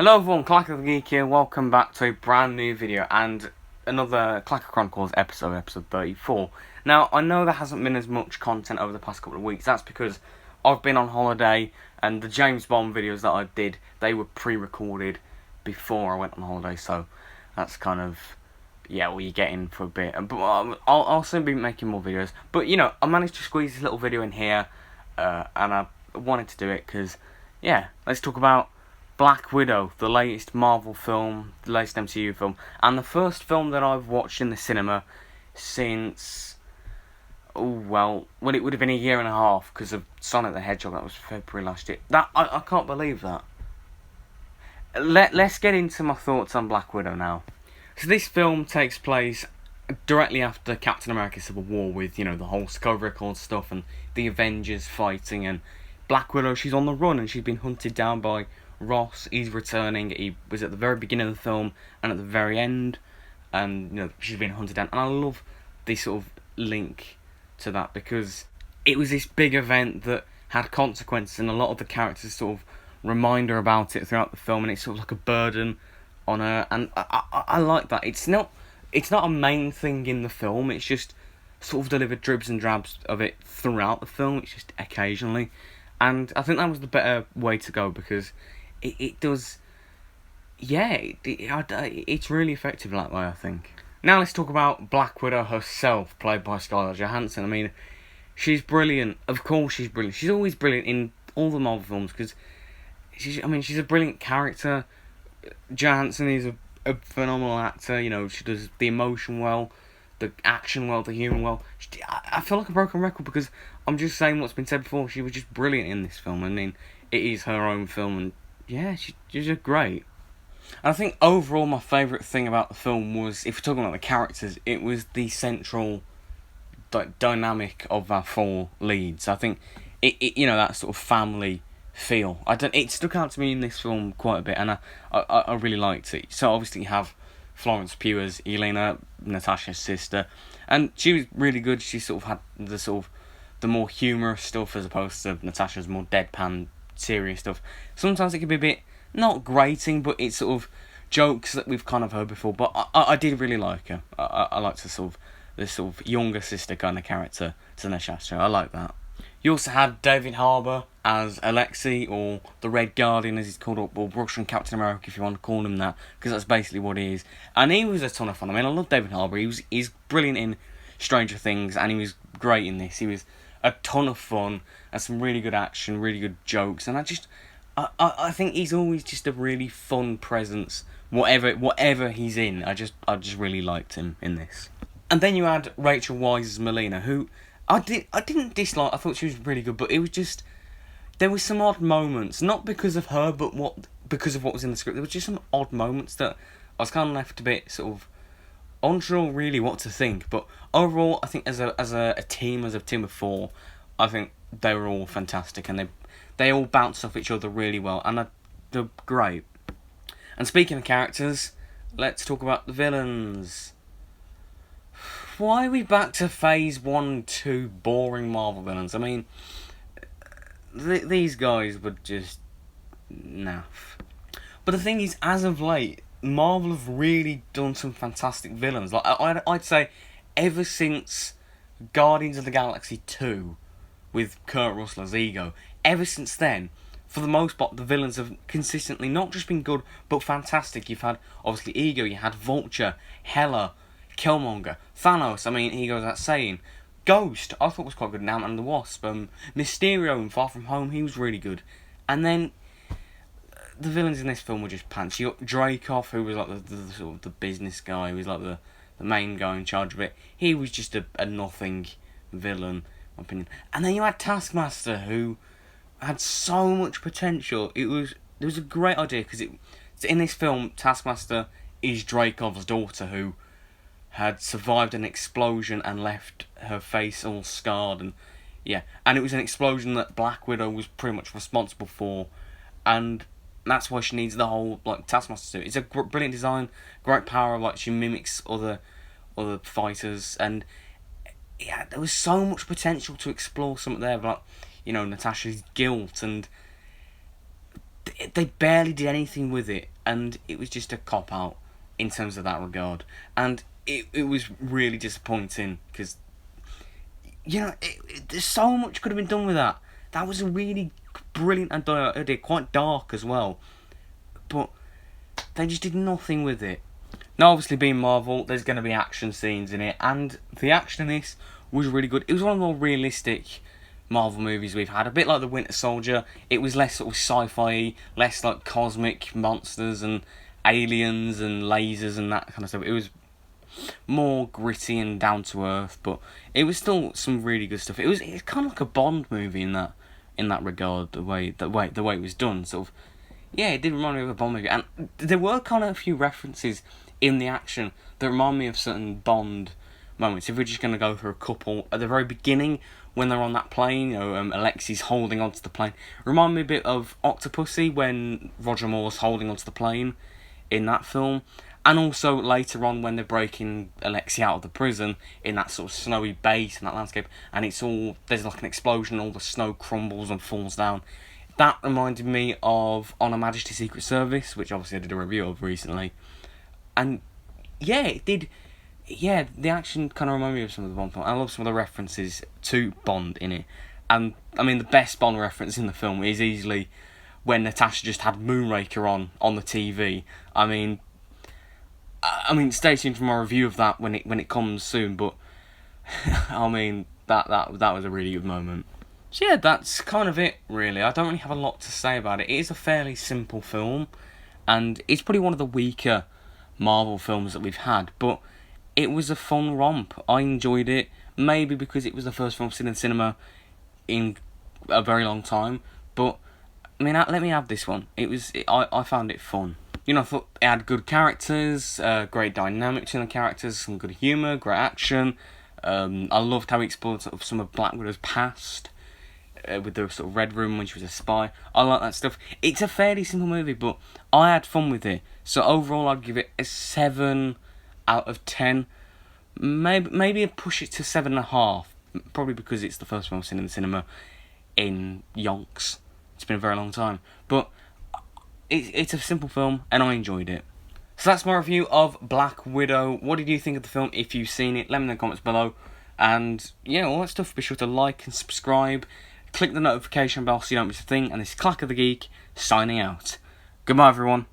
Hello everyone, Clacka the Geek here, welcome back to a brand new video and another Clacka Chronicles episode 34. Now, I know there hasn't been as much content over the past couple of weeks. That's because I've been on holiday and the James Bond videos that I did, they were pre-recorded before I went on holiday, so that's kind of, what you're getting for a bit. But I'll soon be making more videos. But, I managed to squeeze this little video in here and I wanted to do it because, let's talk about Black Widow, the latest Marvel film, the latest MCU film, and the first film that I've watched in the cinema since, it would have been a year and a half because of Sonic the Hedgehog. That was February last year. I can't believe that. Let's get into my thoughts on Black Widow now. So this film takes place directly after Captain America Civil War with, the whole Sokovia Accord stuff and the Avengers fighting, and Black Widow, she's on the run and she's been hunted down by Ross. He's returning. He was at the very beginning of the film and at the very end, and she's been hunted down. And I love this sort of link to that because it was this big event that had consequences, and a lot of the characters sort of remind her about it throughout the film, and it's sort of like a burden on her. And I like that. It's not a main thing in the film. It's just sort of delivered dribs and drabs of it throughout the film. It's just occasionally, and I think that was the better way to go because it does, it's really effective that way, I think. Now let's talk about Black Widow herself, played by Scarlett Johansson. I mean, she's brilliant. Of course she's brilliant. She's always brilliant in all the Marvel films because she's a brilliant character. Johansson is a phenomenal actor. She does the emotion well, the action well, the humour well. I feel like a broken record because I'm just saying what's been said before. She was just brilliant in this film. I mean, it is her own film, and she's just great. And I think overall my favourite thing about the film was, if we're talking about the characters, it was the central dynamic of our four leads. I think it that sort of family feel. It stuck out to me in this film quite a bit, and I really liked it. So obviously you have Florence Pugh as Elena, Natasha's sister, and she was really good. She sort of had the more humorous stuff as opposed to Natasha's more deadpan serious stuff. Sometimes it can be a bit not grating, but it's sort of jokes that we've kind of heard before. But I did really like her. I liked this sort of younger sister kind of character to Natasha. I like that. You also had David Harbour as Alexei, or the Red Guardian as he's called, or Russian Captain America if you want to call him that, because that's basically what he is. And he was a ton of fun. I mean, I love David Harbour. He's brilliant in Stranger Things, and he was great in this. He was a ton of fun and some really good action, really good jokes, and I think he's always just a really fun presence. Whatever he's in, I just really liked him in this. And then you had Rachel Weisz as Melina, who I didn't dislike. I thought she was really good, but it was just there were some odd moments, not because of her, but because of what was in the script. There was just some odd moments that I was kind of left a bit sort of unsure really what to think. But overall, I think as a team of four, I think they were all fantastic, and they all bounced off each other really well, and they're great. And speaking of characters, let's talk about the villains. Why are we back to phase 1 and 2 boring Marvel villains? I mean, these guys were just naff. But the thing is, as of late, Marvel have really done some fantastic villains. Like I'd say, ever since Guardians of the Galaxy 2, with Kurt Russell as Ego, ever since then, for the most part, the villains have consistently not just been good, but fantastic. You've had, obviously, Ego, you had Vulture, Hela, Killmonger, Thanos, I mean, he goes without saying. Ghost, I thought was quite good in Ant-Man and the Wasp. Mysterio in Far From Home, he was really good. And then the villains in this film were just pants. You got Dreykov, who was like the sort of the business guy, who was like the main guy in charge of it. He was just a nothing villain, in my opinion. And then you had Taskmaster, who had so much potential. It was a great idea because in this film, Taskmaster is Dreykov's daughter, who had survived an explosion and left her face all scarred, and it was an explosion that Black Widow was pretty much responsible for, and that's why she needs the whole Taskmaster suit. It's a brilliant design, great power. She mimics other fighters, and there was so much potential to explore something there. Natasha's guilt and they barely did anything with it, and it was just a cop out in terms of that regard, and it was really disappointing because there's so much could have been done with that. That was a really brilliant idea, quite dark as well, but they just did nothing with it. Now, obviously, being Marvel, there's going to be action scenes in it, and the action in this was really good. It was one of the more realistic Marvel movies we've had, a bit like The Winter Soldier. It was less sort of sci-fi, less like cosmic monsters and aliens and lasers and that kind of stuff. It was more gritty and down to earth, but it was still some really good stuff. It's kind of like a Bond movie in that regard, the way it was done. Sort of, yeah, it did remind me of a Bond movie, and there were kind of a few references in the action that remind me of certain Bond moments. If we're just going to go through a couple at the very beginning when they're on that plane, Alexi's holding onto the plane. Remind me a bit of Octopussy when Roger Moore's holding onto the plane in that film. And also later on when they're breaking Alexi out of the prison in that sort of snowy base and that landscape, and there's like an explosion, all the snow crumbles and falls down. That reminded me of On Her Majesty's Secret Service, which obviously I did a review of recently. And yeah, it did. Yeah, the action kind of reminded me of some of the Bond films. I love some of the references to Bond in it. And I mean, the best Bond reference in the film is easily when Natasha just had Moonraker on the TV. I mean, stay tuned for my review of that when it comes soon. But I mean, that was a really good moment. So yeah, that's kind of it, really. I don't really have a lot to say about it. It is a fairly simple film, and it's probably one of the weaker Marvel films that we've had, but it was a fun romp. I enjoyed it, maybe because it was the first film I've seen in cinema in a very long time, but I mean, let me have this one. I found it fun. I thought it had good characters, great dynamic between the characters, some good humour, great action. I loved how he explored sort of some of Black Widow's past, with the sort of Red Room when she was a spy. I like that stuff. It's a fairly simple movie, but I had fun with it. So overall, I'd give it a 7 out of 10. Maybe I'd push it to 7.5. Probably because it's the first one I've seen in the cinema in yonks. It's been a very long time. But it's a simple film, and I enjoyed it. So that's my review of Black Widow. What did you think of the film? If you've seen it, let me know in the comments below. And yeah, all that stuff. Be sure to like and subscribe. Click the notification bell so you don't miss a thing. And this is Clacka the Geek, signing out. Goodbye, everyone.